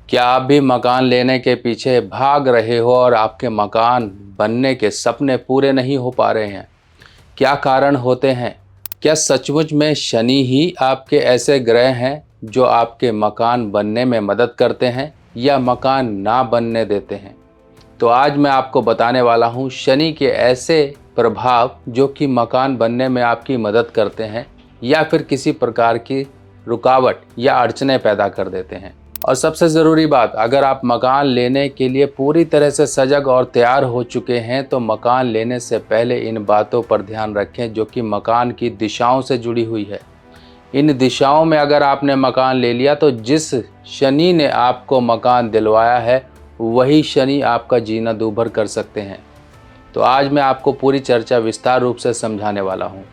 क्या आप भी मकान लेने के पीछे भाग रहे हो और आपके मकान बनने के सपने पूरे नहीं हो पा रहे हैं? क्या कारण होते हैं? क्या सचमुच में शनि ही आपके ऐसे ग्रह हैं जो आपके मकान बनने में मदद करते हैं या मकान ना बनने देते हैं? तो आज मैं आपको बताने वाला हूँ शनि के ऐसे प्रभाव जो कि मकान बनने में आपकी मदद करते हैं या फिर किसी प्रकार की रुकावट या अड़चने पैदा कर देते हैं। और सबसे ज़रूरी बात, अगर आप मकान लेने के लिए पूरी तरह से सजग और तैयार हो चुके हैं तो मकान लेने से पहले इन बातों पर ध्यान रखें जो कि मकान की दिशाओं से जुड़ी हुई है। इन दिशाओं में अगर आपने मकान ले लिया तो जिस शनि ने आपको मकान दिलवाया है वही शनि आपका जीना दूभर कर सकते हैं। तो आज मैं आपको पूरी चर्चा विस्तार रूप से समझाने वाला हूँ।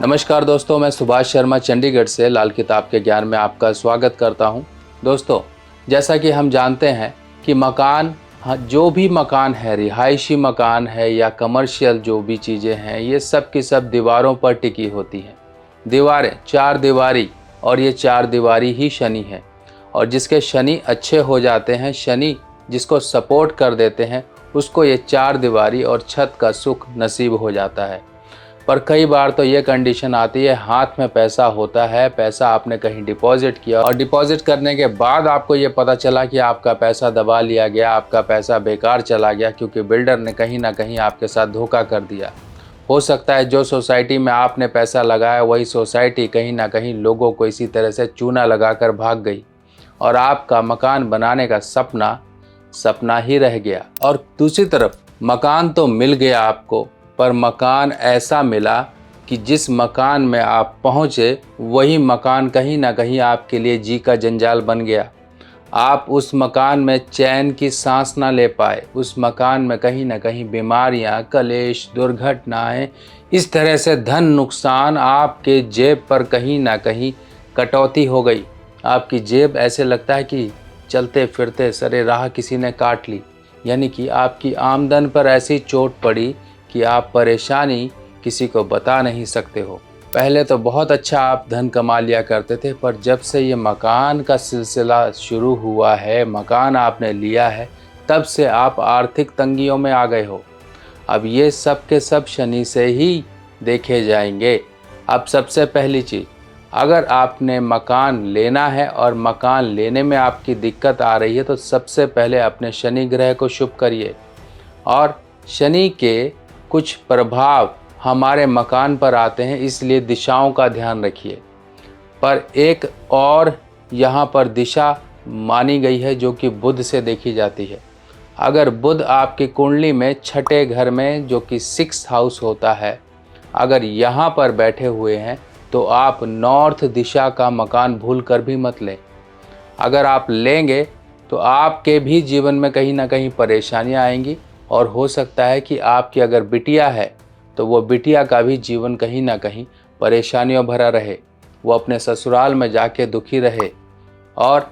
नमस्कार दोस्तों, मैं सुभाष शर्मा चंडीगढ़ से लाल किताब के ज्ञान में आपका स्वागत करता हूं। दोस्तों, जैसा कि हम जानते हैं कि मकान, जो भी मकान है, रिहायशी मकान है या कमर्शियल जो भी चीज़ें हैं, ये सब की सब दीवारों पर टिकी होती हैं। दीवारें, चार दीवारी, और ये चार दीवारी ही शनि है। और जिसके शनि अच्छे हो जाते हैं, शनि जिसको सपोर्ट कर देते हैं, उसको ये चार दीवारी और छत का सुख नसीब हो जाता है। पर कई बार तो ये कंडीशन आती है, हाथ में पैसा होता है, पैसा आपने कहीं डिपॉजिट किया और डिपॉजिट करने के बाद आपको ये पता चला कि आपका पैसा दबा लिया गया, आपका पैसा बेकार चला गया क्योंकि बिल्डर ने कहीं ना कहीं आपके साथ धोखा कर दिया। हो सकता है जो सोसाइटी में आपने पैसा लगाया वही सोसाइटी कहीं ना कहीं लोगों को इसी तरह से चूना लगाकर भाग गई और आपका मकान बनाने का सपना सपना ही रह गया। और दूसरी तरफ मकान तो मिल गया आपको, पर मकान ऐसा मिला कि जिस मकान में आप पहुँचे वही मकान कहीं ना कहीं आपके लिए जी का जंजाल बन गया। आप उस मकान में चैन की सांस ना ले पाए। उस मकान में कहीं ना कहीं बीमारियां, कलेश, दुर्घटनाएं, इस तरह से धन नुकसान, आपके जेब पर कहीं ना कहीं कटौती हो गई। आपकी जेब ऐसे लगता है कि चलते फिरते सरे राह किसी ने काट ली। यानी कि आपकी आमदन पर ऐसी चोट पड़ी कि आप परेशानी किसी को बता नहीं सकते हो। पहले तो बहुत अच्छा आप धन कमा लिया करते थे, पर जब से ये मकान का सिलसिला शुरू हुआ है, मकान आपने लिया है, तब से आप आर्थिक तंगियों में आ गए हो। अब ये सब के सब शनि से ही देखे जाएंगे। अब सबसे पहली चीज़, अगर आपने मकान लेना है और मकान लेने में आपकी दिक्कत आ रही है तो सबसे पहले अपने शनि ग्रह को शुभ करिए। और शनि के कुछ प्रभाव हमारे मकान पर आते हैं, इसलिए दिशाओं का ध्यान रखिए। पर एक और यहाँ पर दिशा मानी गई है जो कि बुध से देखी जाती है। अगर बुध आपकी कुंडली में छठे घर में, जो कि 6th हाउस होता है, अगर यहाँ पर बैठे हुए हैं तो आप नॉर्थ दिशा का मकान भूल कर भी मत लें। अगर आप लेंगे तो आपके भी जीवन में कहीं ना कहीं परेशानियाँ आएंगी और हो सकता है कि आपकी अगर बिटिया है तो वो बिटिया का भी जीवन कहीं ना कहीं परेशानियों भरा रहे, वो अपने ससुराल में जाके दुखी रहे। और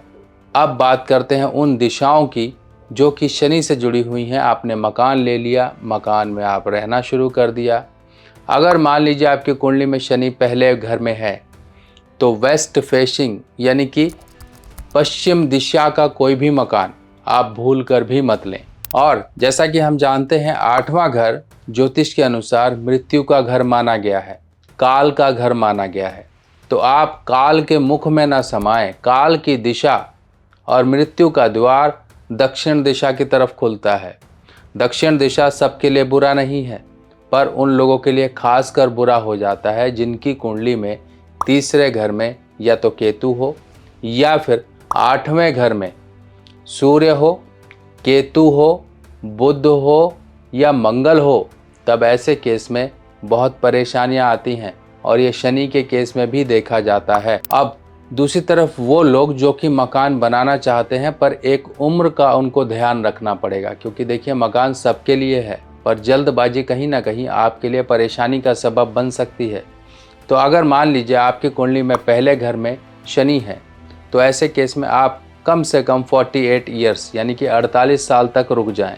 अब बात करते हैं उन दिशाओं की जो कि शनि से जुड़ी हुई हैं। आपने मकान ले लिया, मकान में आप रहना शुरू कर दिया। अगर मान लीजिए आपकी कुंडली में शनि पहले घर में है तो वेस्ट फेसिंग यानी कि पश्चिम दिशा का कोई भी मकान आप भूल कर भी मत लें। और जैसा कि हम जानते हैं 8वां घर ज्योतिष के अनुसार मृत्यु का घर माना गया है, काल का घर माना गया है। तो आप काल के मुख में न समाएं। काल की दिशा और मृत्यु का द्वार दक्षिण दिशा की तरफ खुलता है। दक्षिण दिशा सबके लिए बुरा नहीं है, पर उन लोगों के लिए खासकर बुरा हो जाता है जिनकी कुंडली में तीसरे घर में या तो केतु हो या फिर 8वें घर में सूर्य हो, केतु हो, बुध हो या मंगल हो। तब ऐसे केस में बहुत परेशानियां आती हैं और ये शनि के केस में भी देखा जाता है। अब दूसरी तरफ वो लोग जो कि मकान बनाना चाहते हैं, पर एक उम्र का उनको ध्यान रखना पड़ेगा, क्योंकि देखिए मकान सबके लिए है, पर जल्दबाजी कहीं ना कहीं आपके लिए परेशानी का सबब बन सकती है। तो अगर मान लीजिए आपकी कुंडली में पहले घर में शनि है तो ऐसे केस में आप कम से कम 48 ईयर्स यानी कि 48 साल तक रुक जाएं।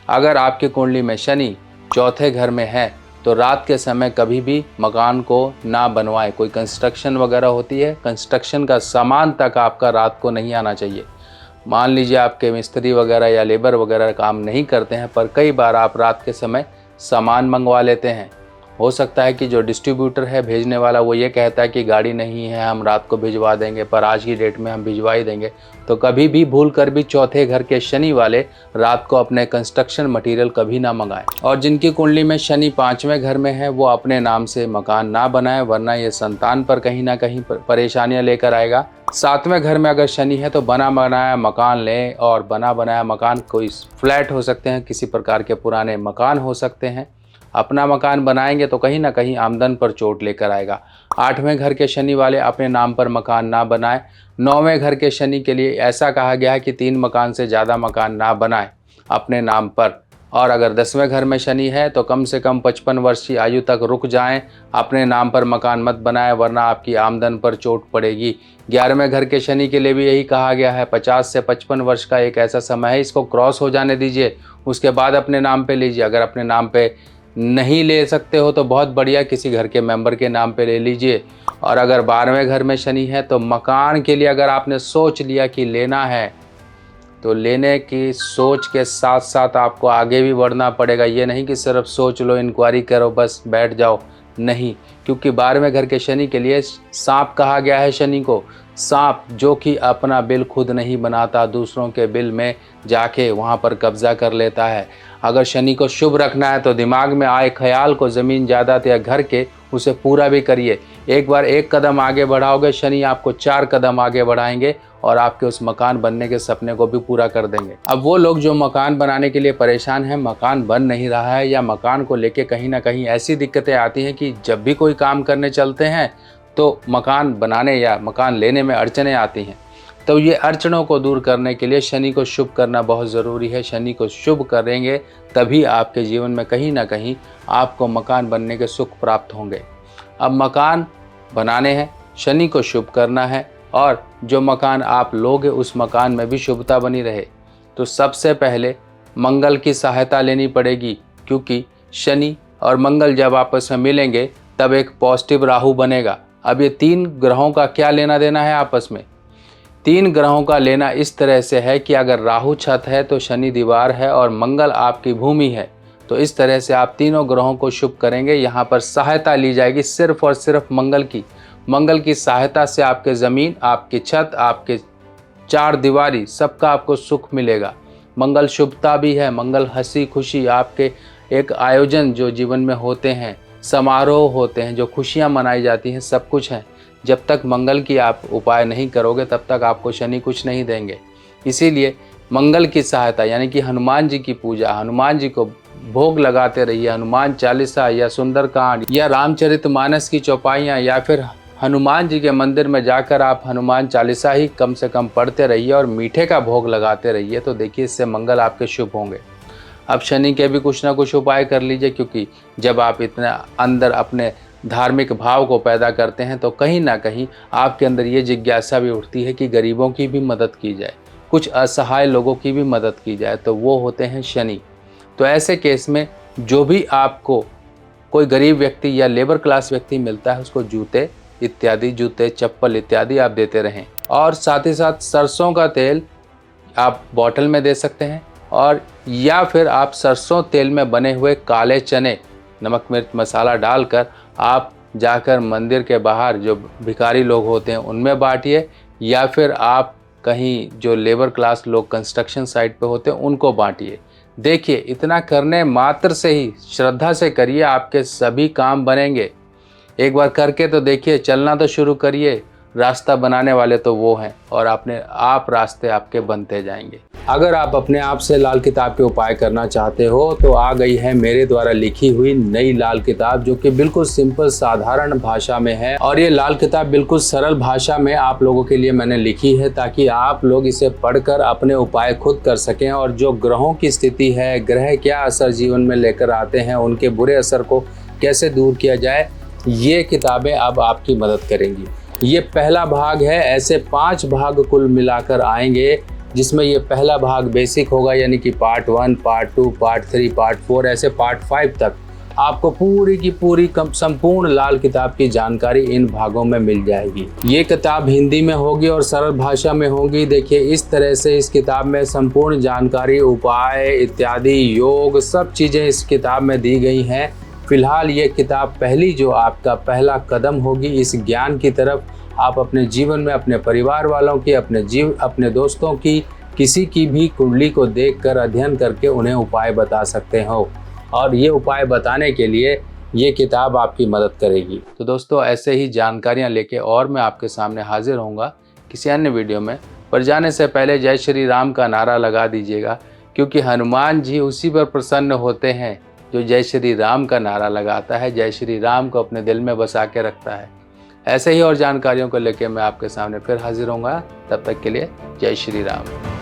अगर आपकी कुंडली में शनि चौथे घर में है तो रात के समय कभी भी मकान को ना बनवाएं। कोई कंस्ट्रक्शन वगैरह होती है, कंस्ट्रक्शन का सामान तक आपका रात को नहीं आना चाहिए। मान लीजिए आपके मिस्त्री वगैरह या लेबर वगैरह काम नहीं करते हैं, पर कई बार आप रात के समय सामान मंगवा लेते हैं। हो सकता है कि जो डिस्ट्रीब्यूटर है भेजने वाला वो ये कहता है कि गाड़ी नहीं है, हम रात को भिजवा देंगे, पर आज की डेट में हम भिजवा ही देंगे। तो कभी भी भूल कर भी चौथे घर के शनि वाले रात को अपने कंस्ट्रक्शन मटेरियल कभी ना मंगाएं। और जिनकी कुंडली में शनि 5वें घर में है वो अपने नाम से मकान ना बनाएं, वरना ये संतान पर कहीं ना कहीं परेशानियां लेकर आएगा। 7वें घर में अगर शनि है तो बना बनाया मकान लें, और बना बनाया मकान कोई फ्लैट हो सकते हैं, किसी प्रकार के पुराने मकान हो सकते हैं। अपना मकान बनाएंगे तो कहीं ना कहीं आमदन पर चोट लेकर आएगा। 8वें घर के शनि वाले अपने नाम पर मकान ना बनाएं। 9वें घर के शनि के लिए ऐसा कहा गया है कि 3 मकान से ज़्यादा मकान ना बनाएं अपने नाम पर। और अगर 10वें घर में शनि है तो कम से कम 55 वर्ष की आयु तक रुक जाएं, अपने नाम पर मकान मत बनाएं, वरना आपकी आमदन पर चोट पड़ेगी। 11वें घर के शनि के लिए भी यही कहा गया है। 50 से 55 वर्ष का एक ऐसा समय है, इसको क्रॉस हो जाने दीजिए, उसके बाद अपने नाम पे लीजिए। अगर अपने नाम पे नहीं ले सकते हो तो बहुत बढ़िया, किसी घर के मेंबर के नाम पे ले लीजिए। और अगर 12वें घर में शनि है तो मकान के लिए अगर आपने सोच लिया कि लेना है तो लेने की सोच के साथ साथ आपको आगे भी बढ़ना पड़ेगा। ये नहीं कि सिर्फ सोच लो, इंक्वायरी करो, बस बैठ जाओ, नहीं। क्योंकि 12वें घर के शनि के लिए सांप कहा गया है शनि को। सांप जो कि अपना बिल खुद नहीं बनाता, दूसरों के बिल में जाके वहाँ पर कब्जा कर लेता है। अगर शनि को शुभ रखना है तो दिमाग में आए ख्याल को ज़मीन जायदाद या घर के उसे पूरा भी करिए। एक बार 1 कदम आगे बढ़ाओगे, शनि आपको 4 कदम आगे बढ़ाएंगे और आपके उस मकान बनने के सपने को भी पूरा कर देंगे। अब वो लोग जो मकान बनाने के लिए परेशान हैं, मकान बन नहीं रहा है, या मकान को लेके कहीं ना कहीं ऐसी दिक्कतें आती हैं कि जब भी कोई काम करने चलते हैं तो मकान बनाने या मकान लेने में अड़चनें आती हैं, तो ये अड़चनों को दूर करने के लिए शनि को शुभ करना बहुत ज़रूरी है। शनि को शुभ करेंगे तभी आपके जीवन में कहीं ना कहीं आपको मकान बनने के सुख प्राप्त होंगे। अब मकान बनाने हैं, शनि को शुभ करना है, और जो मकान आप लोगे उस मकान में भी शुभता बनी रहे तो सबसे पहले मंगल की सहायता लेनी पड़ेगी। क्योंकि शनि और मंगल जब आपस में मिलेंगे तब एक पॉजिटिव राहु बनेगा। अब ये 3 ग्रहों का क्या लेना देना है आपस में? 3 ग्रहों का लेना इस तरह से है कि अगर राहु छत है तो शनि दीवार है और मंगल आपकी भूमि है। तो इस तरह से आप तीनों ग्रहों को शुभ करेंगे। यहाँ पर सहायता ली जाएगी सिर्फ और सिर्फ मंगल की। मंगल की सहायता से आपके ज़मीन, आपकी छत, आपके 4 दीवारी, सबका आपको सुख मिलेगा। मंगल शुभता भी है। मंगल हंसी खुशी, आपके एक आयोजन जो जीवन में होते हैं, समारोह होते हैं, जो खुशियाँ मनाई जाती हैं, सब कुछ है। जब तक मंगल की आप उपाय नहीं करोगे तब तक आपको शनि कुछ नहीं देंगे। इसीलिए मंगल की सहायता यानी कि हनुमान जी की पूजा, हनुमान जी को भोग लगाते रहिए। हनुमान चालीसा या सुंदरकांड या रामचरितमानस की चौपाइयाँ, या फिर हनुमान जी के मंदिर में जाकर आप हनुमान चालीसा ही कम से कम पढ़ते रहिए और मीठे का भोग लगाते रहिए। तो देखिए इससे मंगल आपके शुभ होंगे। अब शनि के भी कुछ ना कुछ उपाय कर लीजिए, क्योंकि जब आप इतना अंदर अपने धार्मिक भाव को पैदा करते हैं तो कहीं ना कहीं आपके अंदर ये जिज्ञासा भी उठती है कि गरीबों की भी मदद की जाए, कुछ असहाय लोगों की भी मदद की जाए। तो वो होते हैं शनि। तो ऐसे केस में जो भी आपको कोई गरीब व्यक्ति या लेबर क्लास व्यक्ति मिलता है उसको जूते इत्यादि, जूते चप्पल इत्यादि आप देते रहें। और साथ ही साथ सरसों का तेल आप बॉटल में दे सकते हैं, और या फिर आप सरसों तेल में बने हुए काले चने नमक मिर्च मसाला डालकर आप जाकर मंदिर के बाहर जो भिखारी लोग होते हैं उनमें बांटिए, या फिर आप कहीं जो लेबर क्लास लोग कंस्ट्रक्शन साइट पे होते हैं उनको बांटिए। देखिए इतना करने मात्र से ही, श्रद्धा से करिए, आपके सभी काम बनेंगे। एक बार करके तो देखिए, चलना तो शुरू करिए। रास्ता बनाने वाले तो वो हैं, और अपने आप रास्ते आपके बनते जाएंगे। अगर आप अपने आप से लाल किताब के उपाय करना चाहते हो तो आ गई है मेरे द्वारा लिखी हुई नई लाल किताब, जो कि बिल्कुल सिंपल साधारण भाषा में है। और ये लाल किताब बिल्कुल सरल भाषा में आप लोगों के लिए मैंने लिखी है, ताकि आप लोग इसे पढ़कर अपने उपाय खुद कर सकें। और जो ग्रहों की स्थिति है, ग्रह क्या असर जीवन में लेकर आते हैं, उनके बुरे असर को कैसे दूर किया जाए, ये किताबें अब आपकी मदद करेंगी। ये पहला भाग है। ऐसे 5 भाग कुल मिलाकर आएंगे, जिसमें ये पहला भाग बेसिक होगा, यानी कि पार्ट 1, पार्ट 2, पार्ट 3, पार्ट 4, ऐसे पार्ट 5 तक। आपको पूरी की पूरी संपूर्ण लाल किताब की जानकारी इन भागों में मिल जाएगी। ये किताब हिंदी में होगी और सरल भाषा में होगी। देखिए इस तरह से इस किताब में संपूर्ण जानकारी, उपाय इत्यादि, योग, सब चीज़ें इस किताब में दी गई हैं। फिलहाल ये किताब जो आपका पहला कदम होगी इस ज्ञान की तरफ। आप अपने जीवन में अपने परिवार वालों की, अपने दोस्तों की, किसी की भी कुंडली को देखकर अध्ययन करके उन्हें उपाय बता सकते हो, और ये उपाय बताने के लिए ये किताब आपकी मदद करेगी। तो दोस्तों ऐसे ही जानकारियाँ लेके और मैं आपके सामने हाजिर होऊंगा किसी अन्य वीडियो में। पर जाने से पहले जय श्री राम का नारा लगा दीजिएगा, क्योंकि हनुमान जी उसी पर प्रसन्न होते हैं जो जय श्री राम का नारा लगाता है, जय श्री राम को अपने दिल में बसा के रखता है। ऐसे ही और जानकारियों को लेकर मैं आपके सामने फिर हाजिर होऊंगा। तब तक के लिए जय श्री राम।